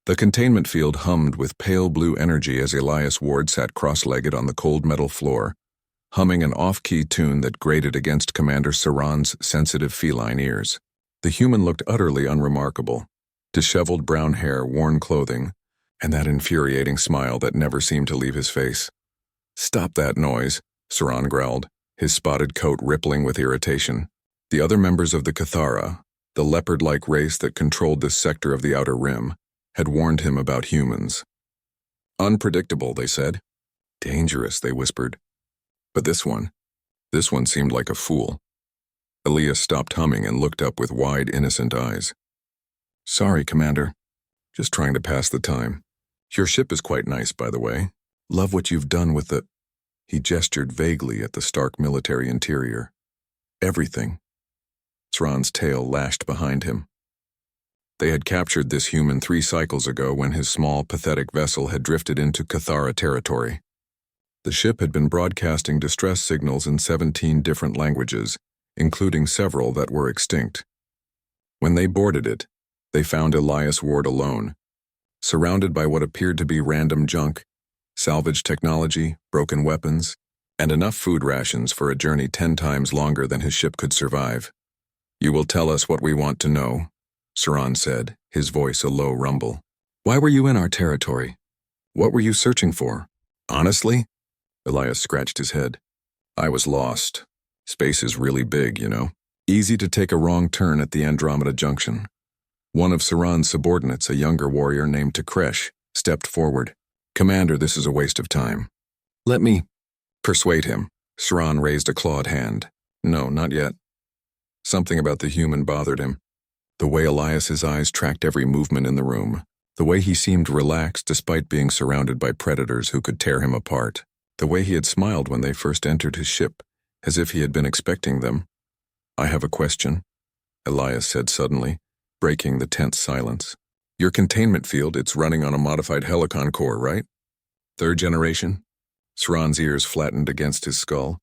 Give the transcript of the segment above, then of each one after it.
The containment field hummed with pale blue energy as Elias Ward sat cross-legged on the cold metal floor, humming an off-key tune that grated against Commander Saran's sensitive feline ears. The human looked utterly unremarkable. Disheveled brown hair, worn clothing, and that infuriating smile that never seemed to leave his face. "Stop that noise," Saran growled, his spotted coat rippling with irritation. The other members of the Cathara, the leopard-like race that controlled this sector of the Outer Rim, had warned him about humans. "Unpredictable," they said. "Dangerous," they whispered. But this one seemed like a fool. Elias stopped humming and looked up with wide, innocent eyes. "Sorry, Commander. Just trying to pass the time. Your ship is quite nice, by the way. Love what you've done with the—" He gestured vaguely at the stark military interior. "Everything." Saran's tail lashed behind him. They had captured this human 3 cycles ago when his small, pathetic vessel had drifted into Cathara territory. The ship had been broadcasting distress signals in 17 different languages, including several that were extinct. When they boarded it, they found Elias Ward alone, surrounded by what appeared to be random junk, salvage technology, broken weapons, and enough food rations for a journey 10 times longer than his ship could survive. "You will tell us what we want to know," Saran said, his voice a low rumble. "Why were you in our territory? What were you searching for?" "Honestly?" Elias scratched his head. "I was lost. Space is really big, you know. Easy to take a wrong turn at the Andromeda Junction." One of Saran's subordinates, a younger warrior named Takresh, stepped forward. "Commander, this is a waste of time." "Let me persuade him." Saran raised a clawed hand. "No, not yet." Something about the human bothered him. The way Elias's eyes tracked every movement in the room. The way he seemed relaxed despite being surrounded by predators who could tear him apart. The way he had smiled when they first entered his ship, as if he had been expecting them. "I have a question," Elias said suddenly, breaking the tense silence. "Your containment field, it's running on a modified helicon core, right? 3rd generation?" Saran's ears flattened against his skull.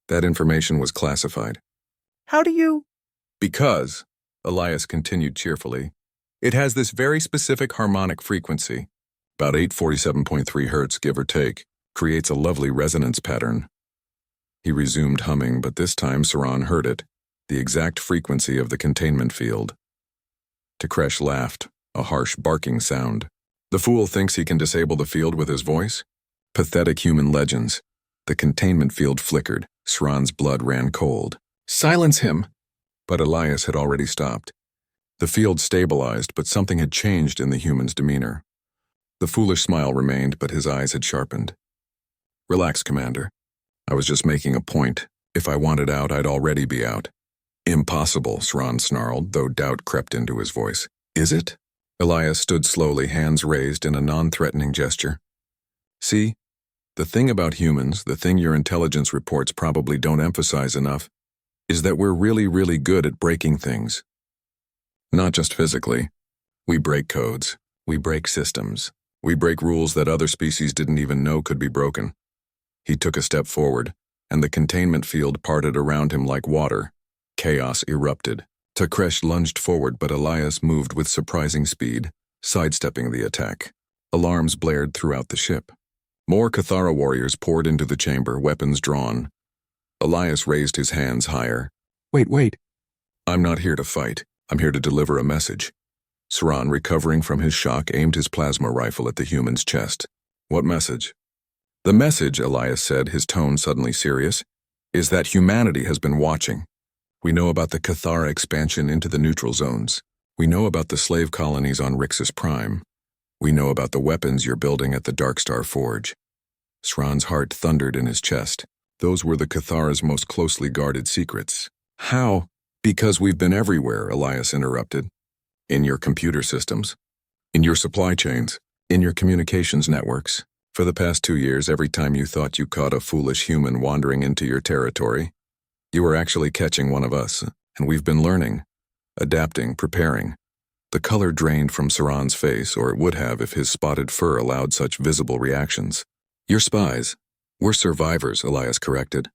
That information was classified. "How do you—" "Because," Elias continued cheerfully, "it has this very specific harmonic frequency, about 847.3 hertz, give or take, creates a lovely resonance pattern." He resumed humming, but this time Saran heard it, the exact frequency of the containment field. Takresh laughed, a harsh barking sound. "The fool thinks he can disable the field with his voice? Pathetic human legends." The containment field flickered. Saran's blood ran cold. "Silence him!" But Elias had already stopped. The field stabilized, but something had changed in the human's demeanor. The foolish smile remained, but his eyes had sharpened. "Relax, Commander. I was just making a point. If I wanted out, I'd already be out." "Impossible," Saran snarled, though doubt crept into his voice. "Is it?" Elias stood slowly, hands raised in a non-threatening gesture. "See, the thing about humans, the thing your intelligence reports probably don't emphasize enough, is that we're really, really good at breaking things. Not just physically. We break codes. We break systems. We break rules that other species didn't even know could be broken." He took a step forward, and the containment field parted around him like water. Chaos erupted. Takresh lunged forward, but Elias moved with surprising speed, sidestepping the attack. Alarms blared throughout the ship. More Cathara warriors poured into the chamber, weapons drawn. Elias raised his hands higher. Wait. "I'm not here to fight. I'm here to deliver a message." Saran, recovering from his shock, aimed his plasma rifle at the human's chest. "What message?" "The message," Elias said, his tone suddenly serious, "is that humanity has been watching. We know about the Cathara expansion into the neutral zones. We know about the slave colonies on Rixus Prime. We know about the weapons you're building at the Darkstar Forge." Saran's heart thundered in his chest. Those were the Cathara's most closely guarded secrets. "How?" "Because we've been everywhere," Elias interrupted. "In your computer systems. In your supply chains. In your communications networks. For the past 2 years, every time you thought you caught a foolish human wandering into your territory, you were actually catching one of us, and we've been learning, adapting, preparing." The color drained from Saran's face, or it would have if his spotted fur allowed such visible reactions. "You're spies. We're survivors," Elias corrected.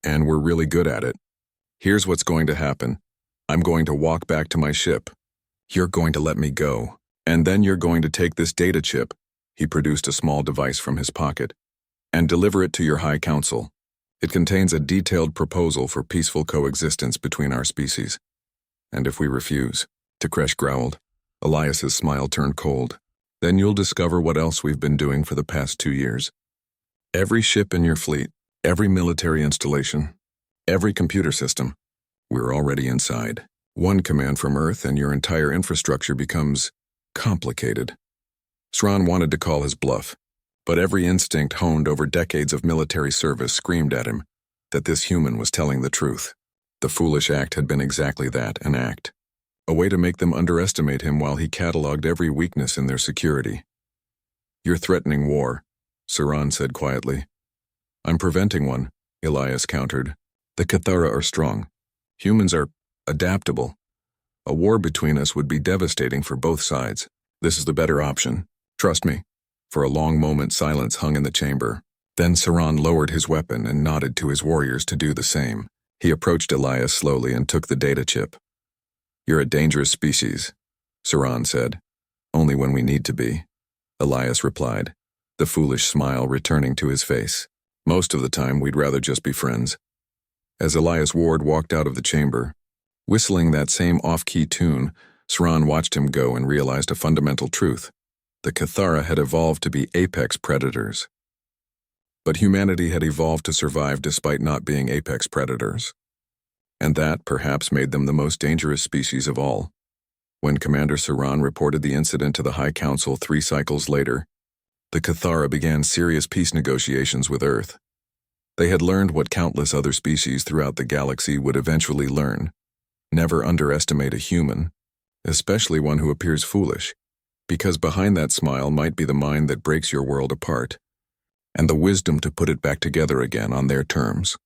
"And we're really good at it. Here's what's going to happen. I'm going to walk back to my ship. You're going to let me go." And then you're going to take this data chip," he produced a small device from his pocket, "and deliver it to your High Council. It contains a detailed proposal for peaceful coexistence between our species." "And if we refuse?" Takesh growled. Elias's smile turned cold. "Then you'll discover what else we've been doing for the past 2 years. Every ship in your fleet, every military installation, every computer system, we're already inside. One command from Earth and your entire infrastructure becomes complicated." Sran wanted to call his bluff, but every instinct honed over decades of military service screamed at him that this human was telling the truth. The foolish act had been exactly that, an act. A way to make them underestimate him while he catalogued every weakness in their security. "You're threatening war," Saran said quietly. "I'm preventing one," Elias countered. "The Cathara are strong. Humans are adaptable. A war between us would be devastating for both sides. This is the better option. Trust me." For a long moment silence hung in the chamber. Then Saran lowered his weapon and nodded to his warriors to do the same. He approached Elias slowly and took the data chip. "You're a dangerous species," Saran said. "Only when we need to be," Elias replied, the foolish smile returning to his face. "Most of the time we'd rather just be friends." As Elias Ward walked out of the chamber, whistling that same off-key tune, Saran watched him go and realized a fundamental truth. The Cathara had evolved to be apex predators. But humanity had evolved to survive despite not being apex predators. And that, perhaps, made them the most dangerous species of all. When Commander Saran reported the incident to the High Council 3 cycles later, the Cathara began serious peace negotiations with Earth. They had learned what countless other species throughout the galaxy would eventually learn. Never underestimate a human, especially one who appears foolish, because behind that smile might be the mind that breaks your world apart, and the wisdom to put it back together again on their terms.